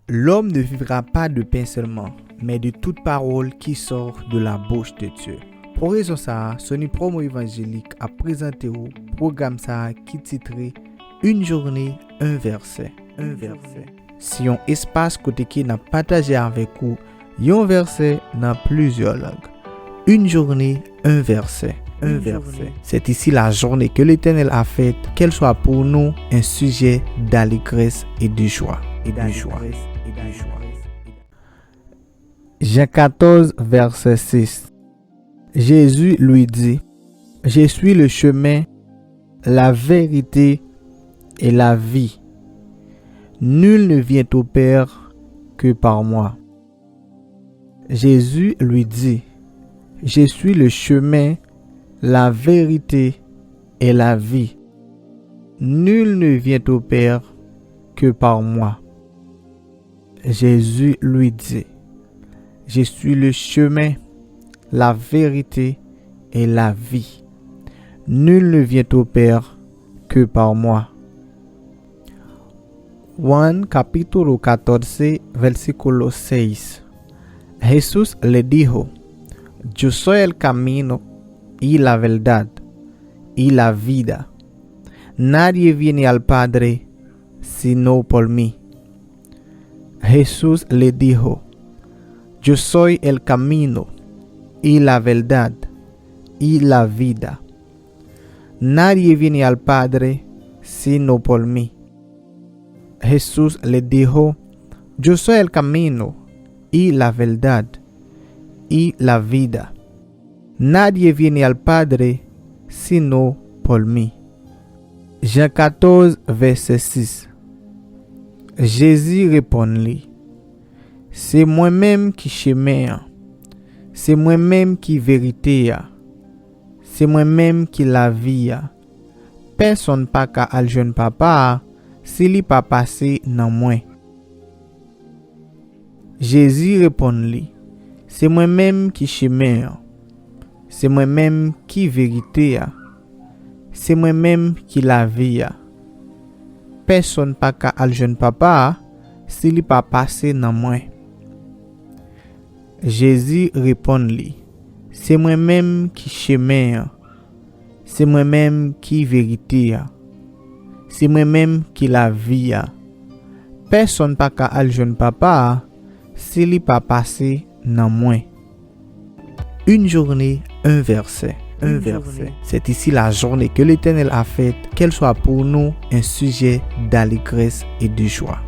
L'homme ne vivra pas de pain seulement, mais de toute parole qui sort de la bouche de Dieu. Pour raison ça, Sony Promo Évangélique a présenté au programme ça qui titré Une journée, un verset. Si un espace côté qui n'a partagé avec vous, un verset dans plusieurs langues. Une journée, un verset. C'est ici la journée que l'Éternel a faite, qu'elle soit pour nous un sujet d'allégresse et de joie. Jean 14, verset 6. Jésus lui dit, « Je suis le chemin, la vérité et la vie. Nul ne vient au Père que par moi. » Jésus lui dit, « Je suis le chemin, la vérité et la vie. Nul ne vient au Père que par moi. » Jésus lui dit, « Je suis le chemin, la vérité et la vie. Nul ne vient au Père que par moi. » Juan capítulo 14, versículo 6. Jesús le dijo, Yo soy el camino y la verdad y la vida. Nadie viene al Padre sino por mí. Jesús le dijo, Yo soy el camino y la verdad y la vida. Nadie viene al Padre sino por mí. Jesús le dijo, Yo soy el camino y la verdad y la vida. Nadie viene al Padre sino por mí. Jean 14, verset 6. Jésus répondit, C'est moi-même qui chemin, c'est moi-même qui vérité, c'est moi-même qui la vie. Personne pas ka al jeune papa si li pas passé nan moi. Jésus répondit, C'est moi-même qui chemin, c'est moi-même qui vérité, c'est moi-même qui la vie. Personne pas ka al jeune papa si li pas passé nan moi. Jésus répondit, C'est moi-même qui chemin, c'est moi-même qui vérité, c'est moi-même qui la vie. Personne pas ka al jeune papa si li pas passé nan moi. Une journée, un verset. C'est ici la journée que l'Éternel a faite, qu'elle soit pour nous un sujet d'allégresse et de joie.